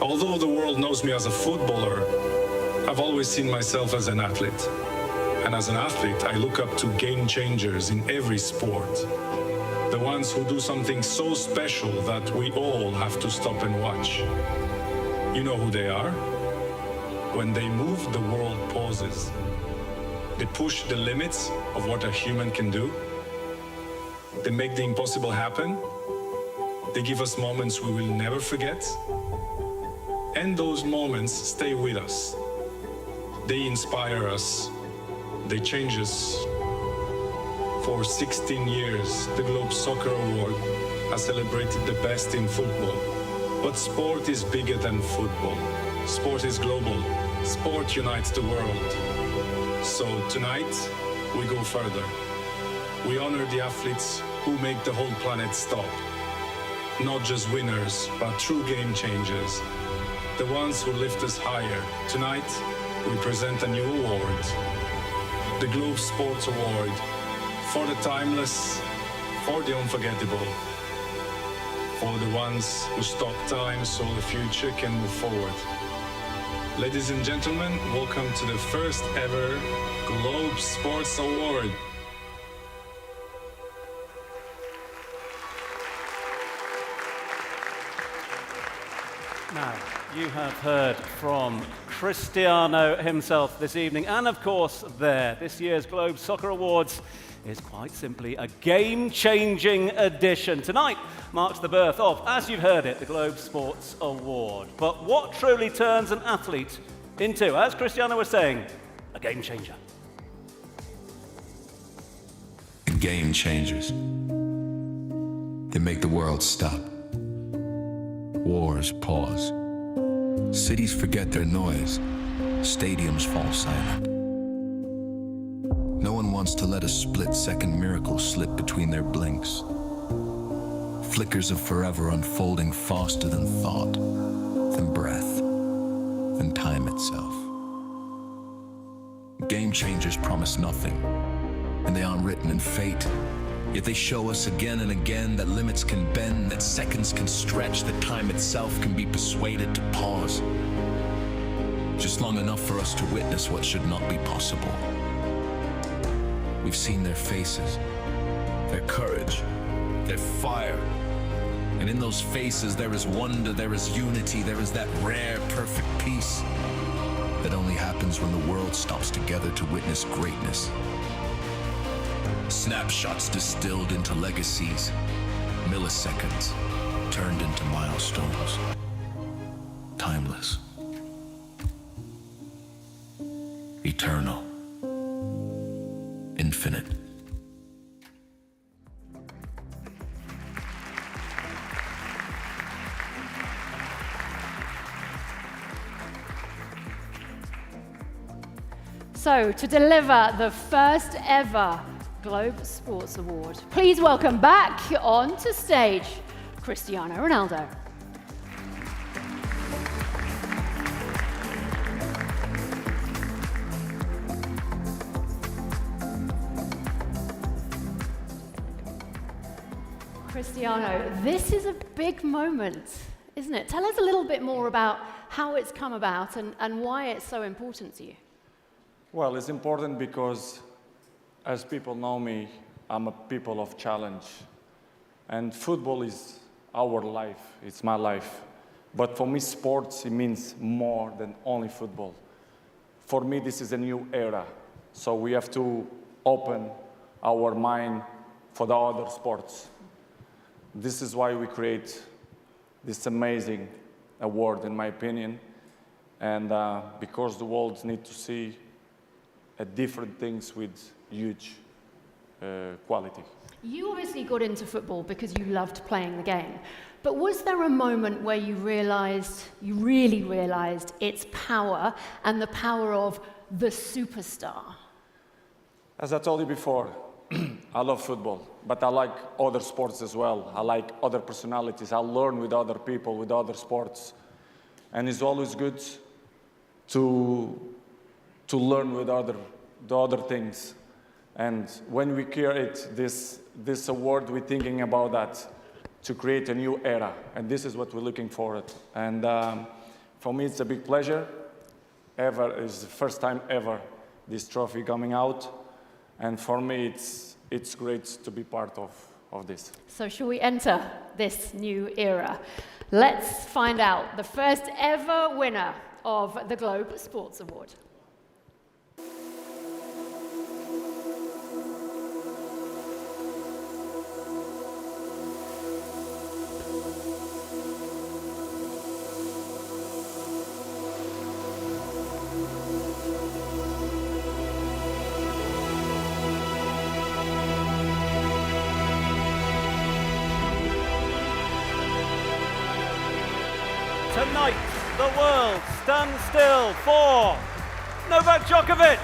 Although the world knows me as a footballer, I've always seen myself as an athlete. And as an athlete, I look up to game changers in every sport. The ones who do something so special that we all have to stop and watch. You know who they are? When they move, the world pauses. They push the limits of what a human can do. They make the impossible happen. They give us moments we will never forget. And those moments stay with us. They inspire us. They change us. For 16 years, the Globe Soccer Award has celebrated the best in football. But sport is bigger than football. Sport is global. Sport unites the world. So tonight, we go further. We honor the athletes who make the whole planet stop. Not just winners, but true game changers. The ones who lift us higher. Tonight, we present a new award. The Globe Sports Award. For the timeless, for the unforgettable. For the ones who stop time so the future can move forward. Ladies and gentlemen, welcome to the first ever Globe Sports Award. Now, you have heard from Cristiano himself this evening, and of course this year's Globe Soccer Awards is quite simply a game-changing edition. Tonight marks the birth of, as you've heard it, the Globe Sports Award. But what truly turns an athlete into, as Cristiano was saying, a game changer? Game changers. They make the world stop. Wars pause. Cities forget their noise. Stadiums fall silent. No one wants to let a split-second miracle slip between their blinks. Flickers of forever unfolding faster than thought, than breath, than time itself. Game changers promise nothing, and they aren't written in fate. Yet they show us again and again that limits can bend, that seconds can stretch, that time itself can be persuaded to pause. Just long enough for us to witness what should not be possible. We've seen their faces, their courage, their fire. And in those faces there is wonder, there is unity, there is that rare, perfect peace that only happens when the world stops together to witness greatness. Snapshots distilled into legacies, milliseconds turned into milestones. Timeless. Eternal. Infinite. So, to deliver the first ever Globe Sports Award, please welcome back onto stage Cristiano Ronaldo. Cristiano, this is a big moment, isn't it? Tell us a little bit more about how it's come about and why it's so important to you. Well, it's important because, as people know me, I'm a people of challenge. And football is our life, it's my life. But for me, sports, it means more than only football. For me, this is a new era. So we have to open our mind for the other sports. This is why we create this amazing award, in my opinion. And because the world needs to see different things with huge quality. You obviously got into football because you loved playing the game. But was there a moment where you really realized its power and the power of the superstar? As I told you before, I love football, but I like other sports as well. I like other personalities. I learn with other people, with other sports. And it's always good to learn with the other things. And when we create this award, we're thinking about that, to create a new era. And this is what we're looking for. And For me, it's a big pleasure. It's the first time ever this trophy coming out. And for me, it's great to be part of this. So shall we enter this new era? Let's find out the first ever winner of the Globe Sports Award. Tonight, the world stands still for Novak Djokovic.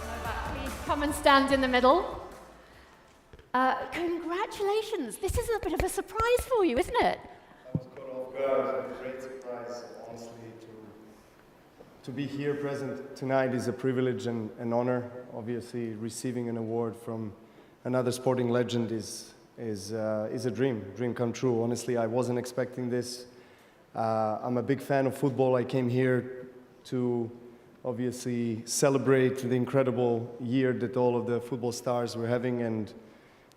Novak, please come and stand in the middle. Congratulations. This is a bit of a surprise for you, isn't it? I was caught off guard. A great surprise, honestly. To be here present tonight is a privilege and an honor. Obviously, receiving an award from another sporting legend is a dream come true. Honestly, I wasn't expecting this. I'm a big fan of football. I came here to obviously celebrate the incredible year that all of the football stars were having, and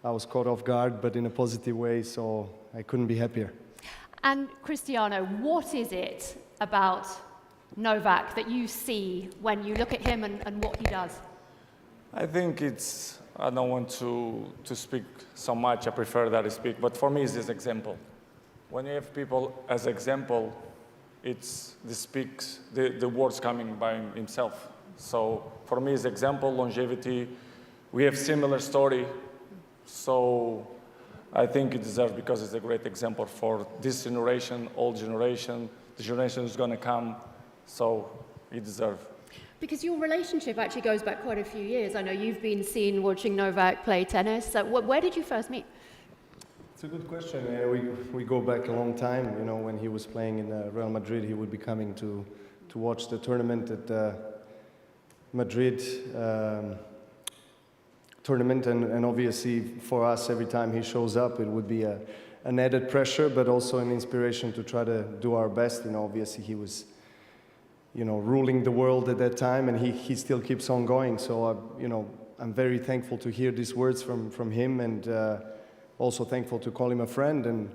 I was caught off guard, but in a positive way, so I couldn't be happier. And Cristiano, what is it about Novak that you see when you look at him and what he does? I think I don't want to speak so much, I prefer that I speak, but for me it's this example. When you have people as example, the words coming by himself. So for me it's example, longevity, we have similar story, so I think it deserves, because it's a great example for this generation, old generation, the generation who's going to come, so it deserves. Because your relationship actually goes back quite a few years. I know you've been seen watching Novak play tennis. So where did you first meet? It's a good question. We go back a long time. You know, when he was playing in Real Madrid, he would be coming to watch the tournament at Madrid. Tournament, and obviously for us, every time he shows up, it would be an added pressure, but also an inspiration to try to do our best. You know, obviously he was, ruling the world at that time, and he still keeps on going. So, I'm very thankful to hear these words from him, and also thankful to call him a friend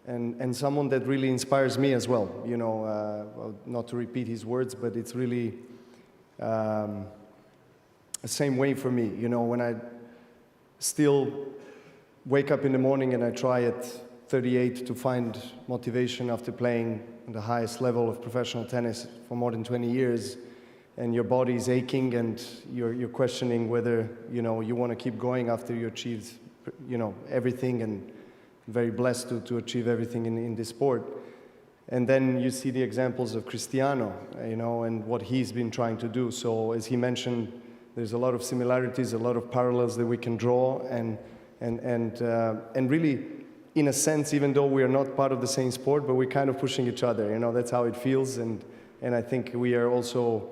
and someone that really inspires me as well. Well, not to repeat his words, but it's really the same way for me, when I still wake up in the morning and I try at 38 to find motivation after playing the highest level of professional tennis for more than 20 years, and your body is aching and you're questioning whether, you want to keep going after you achieved, everything, and very blessed to achieve everything in this sport. And then you see the examples of Cristiano, and what he's been trying to do. So as he mentioned, there's a lot of similarities, a lot of parallels that we can draw, and really, in a sense, even though we are not part of the same sport, but we're kind of pushing each other. That's how it feels, and I think we are also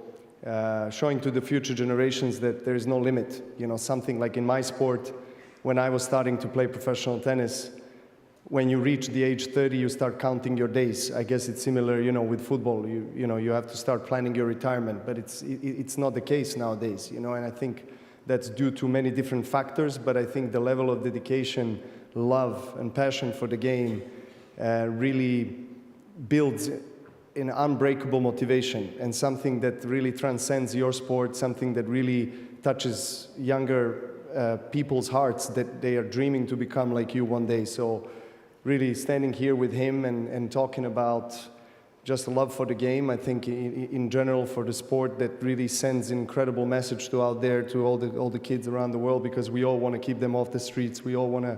showing to the future generations that there is no limit. Something like in my sport, when I was starting to play professional tennis, when you reach the age 30, you start counting your days. I guess it's similar, with football. You have to start planning your retirement, but it's not the case nowadays, and I think that's due to many different factors, but I think the level of dedication, love, and passion for the game really builds an unbreakable motivation, and something that really transcends your sport, something that really touches younger people's hearts, that they are dreaming to become like you one day. So really standing here with him and talking about just love for the game, I think in general for the sport, that really sends an incredible message out there to all the kids around the world, because we all want to keep them off the streets. We all want to,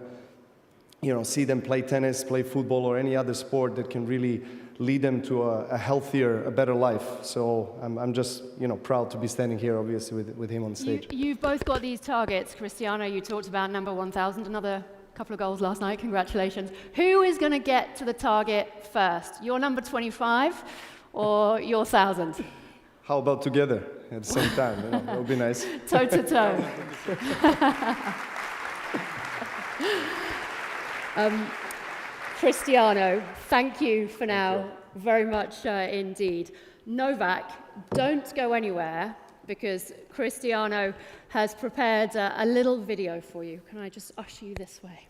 see them play tennis, play football, or any other sport that can really lead them to a healthier, a better life. So I'm just, proud to be standing here, obviously, with him on stage. You've both got these targets. Cristiano, you talked about number 1,000. Another couple of goals last night, congratulations. Who is going to get to the target first? Your number 25 or your 1,000? How about together at the same time? You know, that would be nice. Toe to toe. Cristiano, thank you for now, very much indeed. Novak, don't go anywhere because Cristiano has prepared a little video for you. Can I just usher you this way?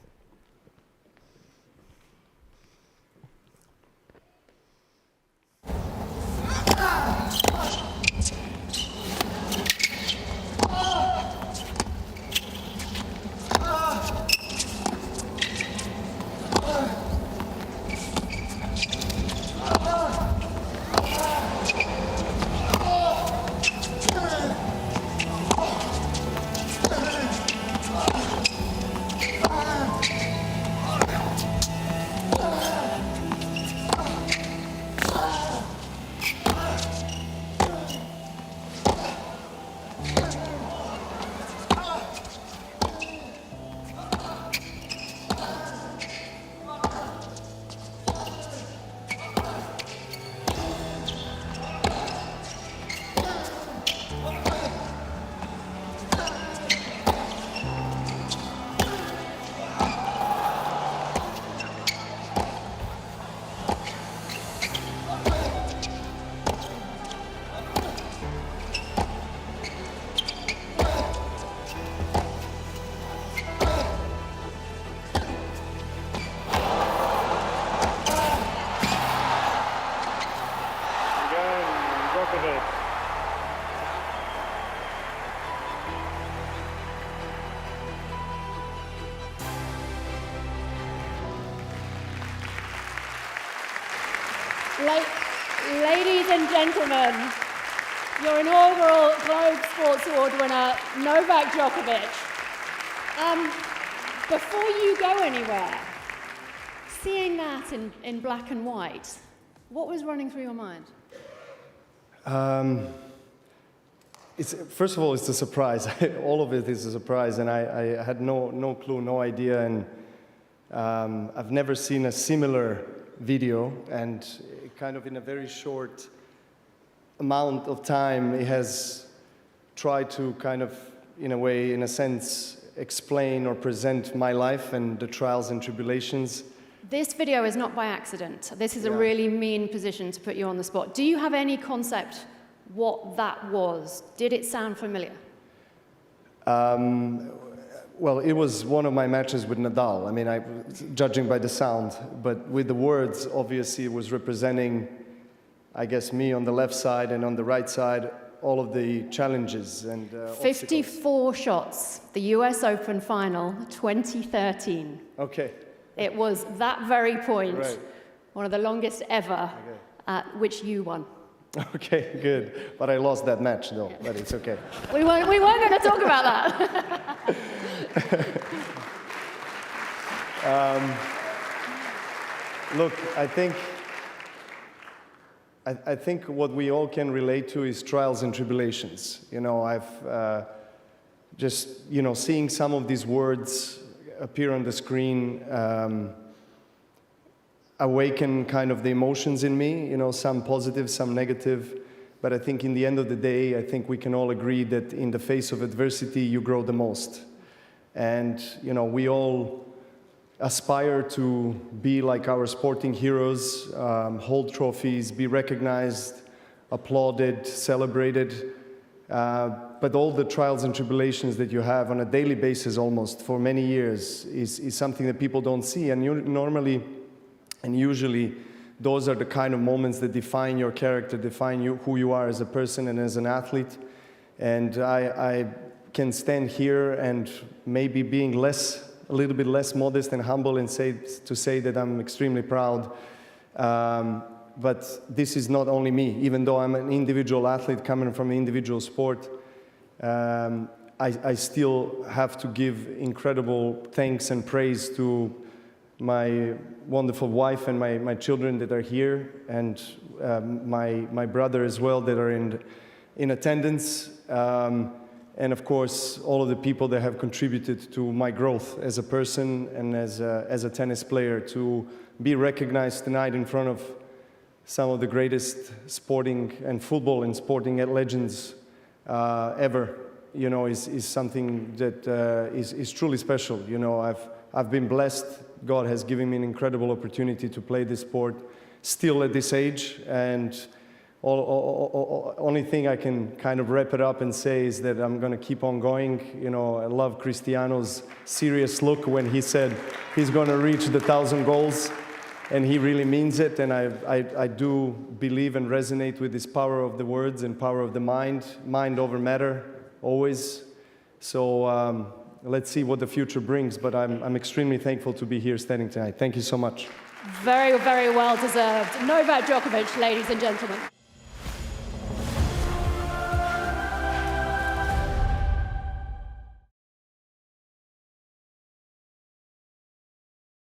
Ladies and gentlemen, your inaugural Globe Sports Award winner, Novak Djokovic. Before you go anywhere, seeing that in black and white, what was running through your mind? First of all, it's a surprise. All of it is a surprise, and I had no clue, no idea, and I've never seen a similar video, and kind of in a very short amount of time, it has tried to kind of, in a way, in a sense, explain or present my life and the trials and tribulations. This video is not by accident. This is a really mean position to put you on the spot. Do you have any concept what that was? Did it sound familiar? Well, it was one of my matches with Nadal. I mean, judging by the sound, but with the words, obviously, it was representing, I guess, me on the left side and on the right side, all of the challenges and 54 shots, the US Open final, 2013. Okay. It was that very point, Right. one of the longest ever, at which you won. Okay, good. But I lost that match, though, but it's okay. We weren't going to talk about that. Look, I think what we all can relate to is trials and tribulations. You know, I've just, you know, seeing some of these words appear on the screen awaken kind of the emotions in me, you know, some positive, some negative. But I think in the end of the day, I think we can all agree that in the face of adversity, you grow the most. And, you know, we all aspire to be like our sporting heroes, hold trophies, be recognized, applauded, celebrated. But all the trials and tribulations that you have on a daily basis almost for many years is something that people don't see. And normally and usually those are the kind of moments that define your character, define you, who you are as a person and as an athlete. And I can stand here and maybe being a little bit less modest and humble and say that I'm extremely proud. But this is not only me. Even though I'm an individual athlete coming from an individual sport, I still have to give incredible thanks and praise to my wonderful wife and my children that are here, and my brother as well that are in attendance. and of course, all of the people that have contributed to my growth as a person and as a tennis player. To be recognized tonight in front of some of the greatest sporting and football and sporting legends ever, you know, is something that is truly special. You know, I've been blessed. God has given me an incredible opportunity to play this sport still at this age, and only thing I can kind of wrap it up and say is that I'm going to keep on going. You know, I love Cristiano's serious look when he said he's going to reach the 1,000 goals, and he really means it. And I do believe and resonate with this power of the words and power of the mind over matter, always. So let's see what the future brings, but I'm extremely thankful to be here standing tonight. Thank you so much. Very, very well deserved. Novak Djokovic, ladies and gentlemen.